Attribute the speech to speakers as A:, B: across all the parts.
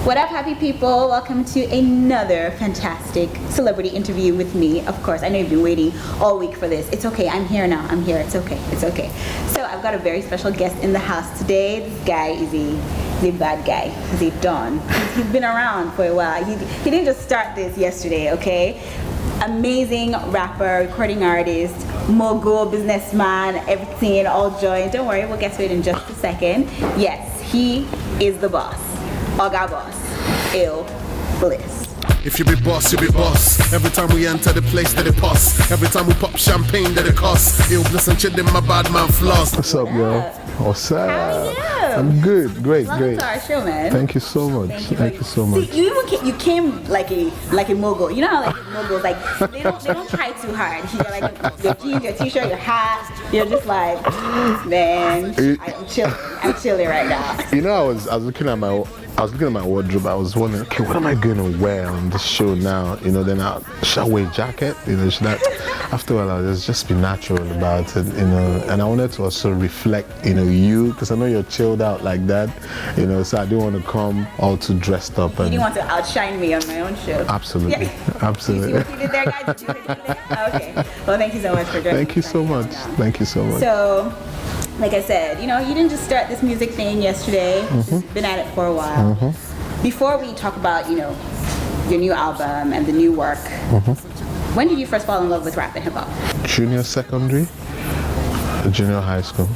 A: What up, happy people? Welcome to another fantastic celebrity interview with me. Of course, I know you've been waiting all week for this. It's okay, I'm here now. I'm here. It's okay. It's okay. So I've got a very special guest in the house today. This guy is a bad guy. He's a don. He's been around for a while. He didn't just start this yesterday, okay? Amazing rapper, recording artist, mogul, businessman, everything, all joined. Don't worry, we'll get to it in just a second. Yes, he is the boss. Oga Boss, Illbliss.
B: If you be boss, you be boss. Every time we enter the place that it pause. Every time we pop champagne that it costs. Illbliss and chillin' my bad man floss.
C: What's up, yo? What's up?
A: How are you?
C: I'm good, great.
A: Welcome to our show, man.
C: Thank you so much. Thank you so much.
A: See, you came like a mogul. You know how like moguls they don't try too hard. You're like your jeans, your t-shirt, your hat. You're just like, man, I'm chilling right now.
C: You know, I was looking at my wardrobe. I was wondering, okay, what am I going to wear on this show now? You know, then should I wear a jacket? You know, after a while, I'll just be natural about it. You know, and I wanted to also reflect, you, because I know you're chilled out like that. You know, so I didn't want to come all too dressed up. And
A: you didn't want to outshine me on my own show.
C: Absolutely,
A: yeah.
C: Absolutely.
A: You see what you did there, guys? Okay. Well, thank you so much for joining.
C: Thank you so much. Thank you so much.
A: So, like I said, you didn't just start this music thing yesterday. You've been at it for a while. Before we talk about, your new album and the new work, when did you first fall in love with rap and hip hop?
C: Junior secondary, junior high school.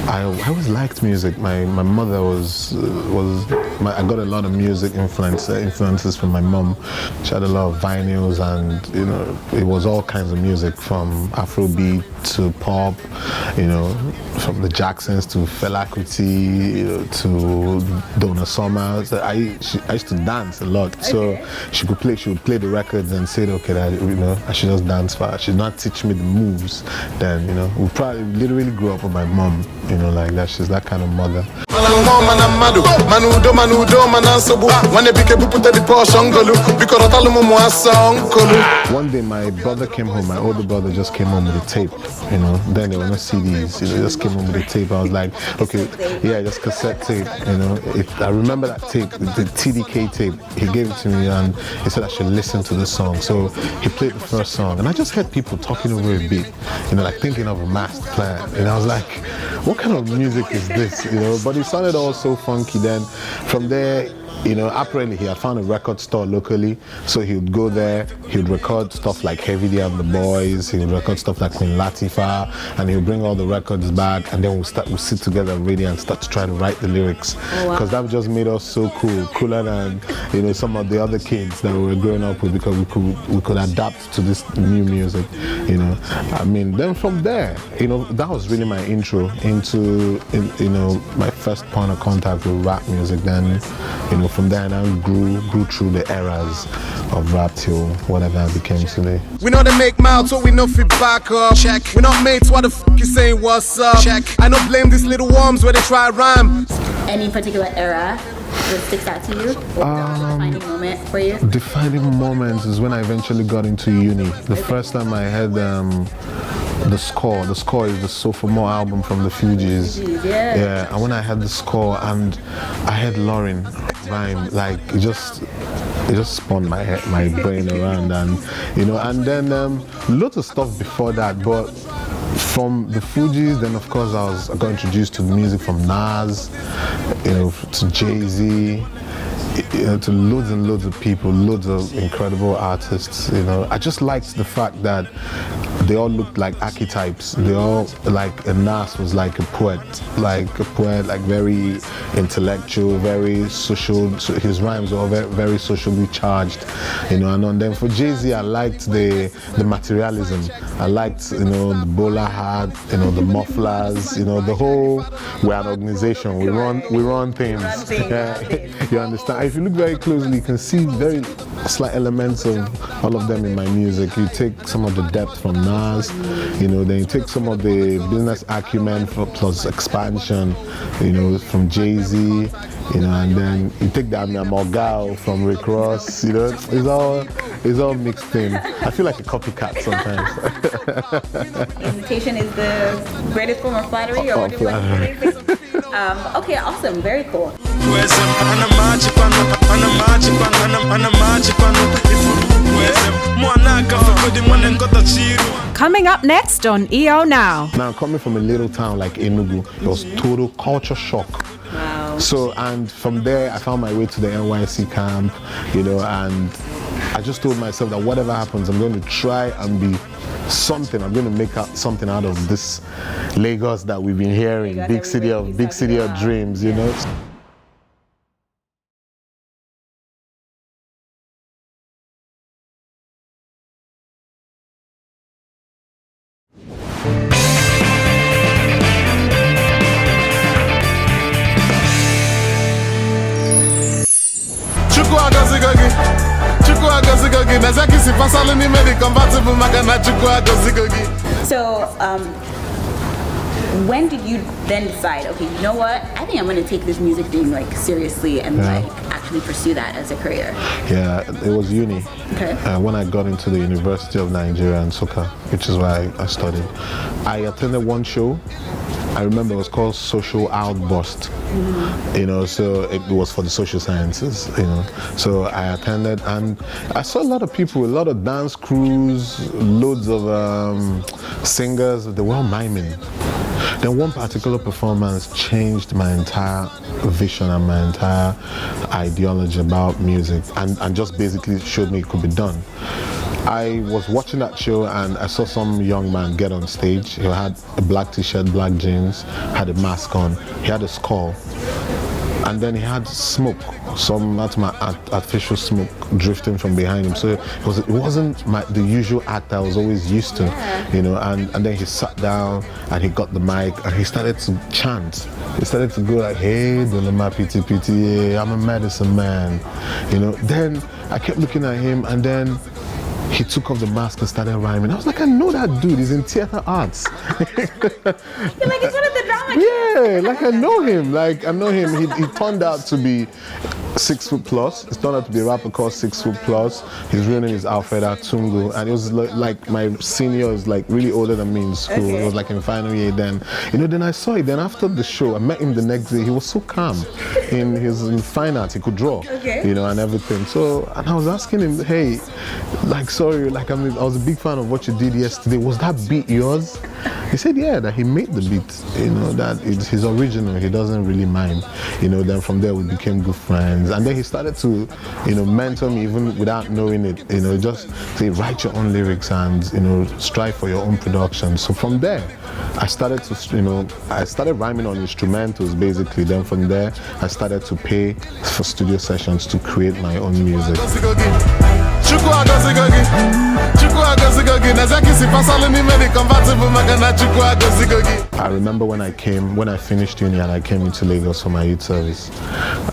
C: I always liked music. My mother I got a lot of music influences from my mom. She had a lot of vinyls, and it was all kinds of music, from Afrobeat to pop, from the Jacksons to Fela Kuti, to Donna Summer. So I used to dance a lot. Okay. So she would play the records and say, okay, I should just dance for her. She did not teach me the moves. Then we probably literally grew up with my mom. Like that. She's that kind of mother. One day my brother came home, my older brother just came home with a tape, then there were no CDs, he just came home with a tape. I was like, okay, yeah, just cassette tape, I remember that tape, the TDK tape. He gave it to me and he said I should listen to the song. So he played the first song and I just heard people talking over a beat, like thinking of a master plan. And I was like, what kind of music is this? But it sounded all so funky. Then from there, apparently he had found a record store locally, so he would go there, he would record stuff like Heavy Day and the Boys, he would record stuff like Queen Latifah, and he would bring all the records back, and then we'll sit together really and start to try to write the lyrics, because that just made us so cool, cooler than some of the other kids that we were growing up with, because we could adapt to this new music. Then from there, that was really my intro into my first point of contact with rap music. Then from there, I now grew through the eras of rap till whatever I became today.
B: We know they make mouths, so we know feedback up. Check. We're not mates, what the f you saying, what's up? Check. I don't blame these little worms where they try rhyme.
A: Any particular era that sticks out to you? Defining moment for you?
C: Defining moments is when I eventually got into uni. The first time I had the score is the Sophomore album from the Fugees. Yeah, and when I had the score and I had Lauren rhyme, like it just spun my brain around, and and then lots of stuff before that. But from the Fugees, then of course I got introduced to music from Nas, to Jay-Z, to loads and loads of people, loads of incredible artists. I just liked the fact that they all looked like archetypes. They all, like, Nas was like a poet, like very intellectual, very social. So his rhymes were very, very socially charged, And then for Jay-Z, I liked the materialism. I liked, the bowler hat, the mufflers, the whole. We're an organization. We run things. You understand? If you look very closely, you can see very slight elements of all of them in my music. You take some of the depth from Nas, then you take some of the business acumen plus expansion, from Jay-Z, and then you take that Morgal from Rick Ross, it's all mixed in. I feel like a copycat sometimes.
A: Imitation is the greatest form of flattery, or what do you Okay, awesome, very cool.
D: Coming up next on EO Now.
C: Now, coming from a little town like Enugu, it was total culture shock.
A: Wow.
C: So, and from there, I found my way to the NYC camp, you know, and I just told myself that whatever happens, I'm going to try and be something. I'm going to make out something out of this Lagos that we've been hearing, big city of dreams, you know.
A: So, when did you then decide, okay, you know what, I think I'm going to take this music thing like seriously and like actually pursue that as a career?
C: Yeah, it was uni.
A: Okay.
C: When I got into the University of Nigeria in Nsukka, which is where I studied, I attended one show. I remember it was called Social Outburst, you know, so it was for the social sciences, you know. So I attended and I saw a lot of people, a lot of dance crews, loads of singers, they were all miming. Then one particular performance changed my entire vision and my entire ideology about music and just basically showed me it could be done. I was watching that show and I saw some young man get on stage. He had a black t-shirt, black jeans, had a mask on, he had a skull, and then he had smoke, some artificial smoke drifting from behind him. So it wasn't the usual act I was always used to, you know. And then he sat down and he got the mic and he started to chant. He started to go like, "Hey, Dolema Piti Piti, I'm a medicine man," you know. Then I kept looking at him and then he took off the mask and started rhyming. I was like, I know that dude, he's in theater arts.
A: You're like, it's one of the drama kids.
C: Yeah, like I know him. Like I know him. He turned out to be 6 foot plus. He turned out to be a rapper called 6 foot plus. His real name is Alfred Atungu, and it was like my senior is like really older than me in school.
A: Okay.
C: It was like in final year then. You know, then I saw it. Then after the show, I met him the next day. He was so calm. In fine arts, he could draw.
A: Okay.
C: You know, and everything. So, and I was asking him, hey, like sorry, like I was a big fan of what you did yesterday. Was that beat yours? He said, yeah, that he made the beat. You know, that it's his original. He doesn't really mind. You know, then from there we became good friends. And then he started to, you know, mentor me even without knowing it. You know, just say, write your own lyrics and, you know, strive for your own production. So from there, I started to, you know, I started rhyming on instrumentals basically. Then from there, I started to pay for studio sessions to create my own music. I remember when I finished uni and I came into Lagos for my youth service,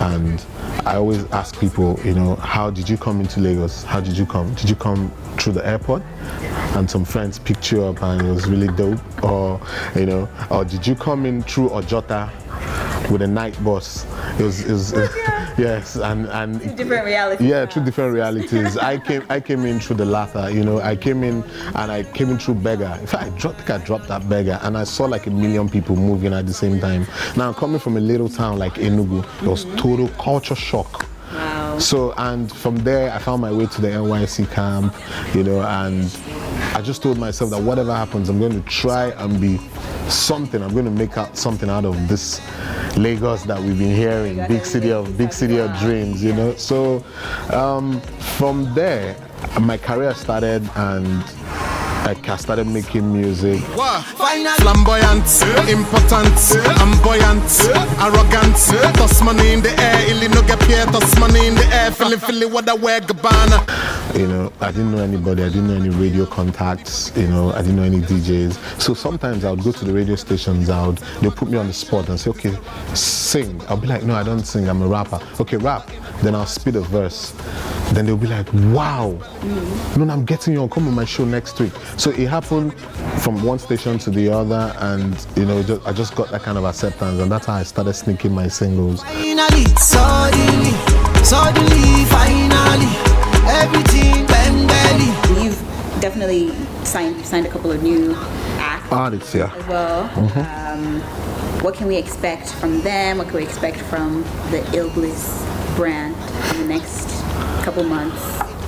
C: and I always ask people, you know, how did you come into Lagos? How did you come? Did you come through the airport and some friends picked you up and it was really dope? Or, you know, or did you come in through Ojota with a night bus? It was yes, and
A: Different realities.
C: yeah, two different realities. I came in through the latter, you know. I came in through Beggar. In fact, I think I dropped that Beggar, and I saw like 1 million people moving at the same time. Now, coming from a little town like Enugu, it was total culture shock.
A: Wow.
C: So, and from there, I found my way to the NYC camp, you know, and I just told myself that whatever happens, I'm going to try and be something. I'm going to make out something out of this Lagos that we've been hearing, big city of dreams, you know. So from there, my career started, and I started making music.
B: Flamboyant, important, amboyant, arrogant. Toss money in the air, illy no get paid. Toss money in the air, Philly, what I wear, Gabbana.
C: You know, I didn't know anybody. I didn't know any radio contacts. You know, I didn't know any DJs. So sometimes I would go to the radio stations. They'll put me on the spot and say, okay, sing. I'll be like, no, I don't sing. I'm a rapper. Okay, rap. Then I'll spit a verse. Then they'll be like, wow, no, I'm getting you on. Come on my show next week. So it happened from one station to the other, and you know, I just got that kind of acceptance, and that's how I started sneaking my singles.
E: Finally, suddenly, finally, everything went belly.
A: You've definitely signed a couple of new acts
C: Artiste, yeah.
A: as well. What can we expect from them? What can we expect from the Illbliss brand in the next couple months?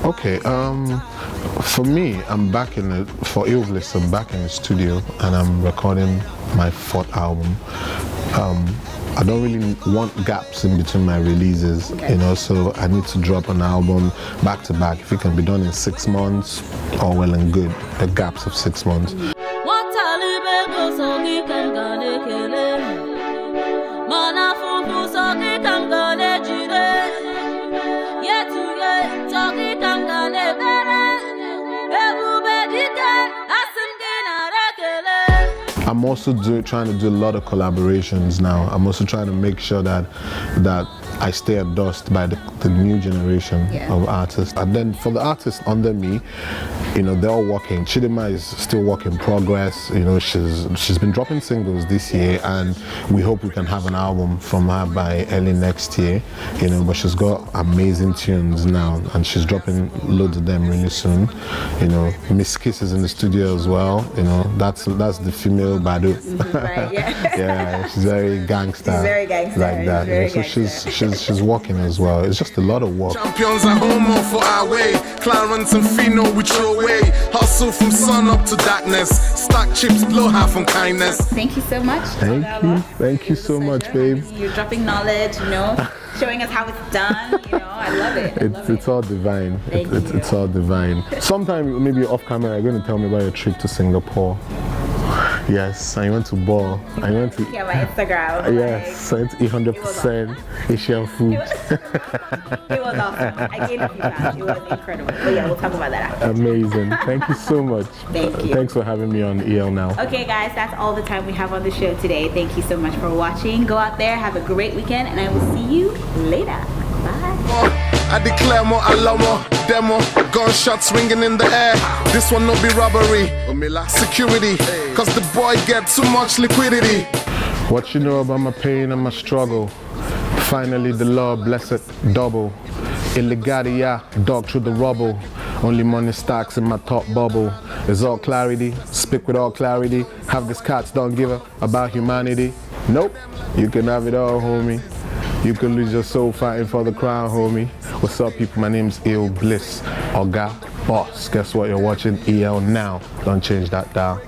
C: Okay, for me, I'm back in it, for Illbliss, I'm back in the studio and I'm recording my 4th album. I don't really want gaps in between my releases,
A: Okay.
C: you know, so I need to drop an album back to back. If it can be done in 6 months, all well and good, the gaps of 6 months. I'm also trying to do a lot of collaborations now. I'm also trying to make sure that I stay endorsed by the new generation of artists. And then for the artists under me, you know, they're all working. Chidima is still work in progress. You know, she's been dropping singles this year, and we hope we can have an album from her by early next year. You know, but she's got amazing tunes now, and she's dropping loads of them really soon. You know, Miss Kiss is in the studio as well. You know, that's the female Badu.
A: Right, yeah.
C: Yeah, she's very gangster.
A: She's very gangster.
C: Like that.
A: Very
C: So she's working as well. It's just a lot of work.
B: Champions at home or for our way. Clarence and Fino, we throw away. Hustle from sun up to darkness. Stack chips, blow half on kindness.
A: Thank you so much.
C: Thank you so much, babe.
A: You're dropping knowledge, you know, showing us how it's done. You know, I love it.
C: It's all divine.
A: Thank you.
C: It's all divine. Sometime maybe off camera, you're going to tell me about your trip to Singapore. Yes, I went to Ball. I went to.
A: Yeah, my Instagram.
C: Yes, I went to 100% Asian food.
A: It was awesome. I gained a few pounds. It was incredible. But yeah, we'll talk about that after.
C: Amazing. Thank you so much.
A: Thank you.
C: Thanks for having me on EL Now.
A: Okay, guys, that's all the time we have on the show today. Thank you so much for watching. Go out there, have a great weekend, and I will see you later. Bye.
B: I declare more, allow more, demo, gunshots ringing in the air. This one no be robbery, security, cause the boy get too much liquidity.
C: What you know about my pain and my struggle? Finally the law blessed double. Illegati, dog through the rubble. Only money stacks in my top bubble. It's all clarity, speak with all clarity. Have these cats don't give a about humanity. Nope, you can have it all, homie. You can lose your soul fighting for the crown, homie. What's up, people? My name's Illbliss, Oga Boss. Guess what? You're watching EL Now. Don't change that dial.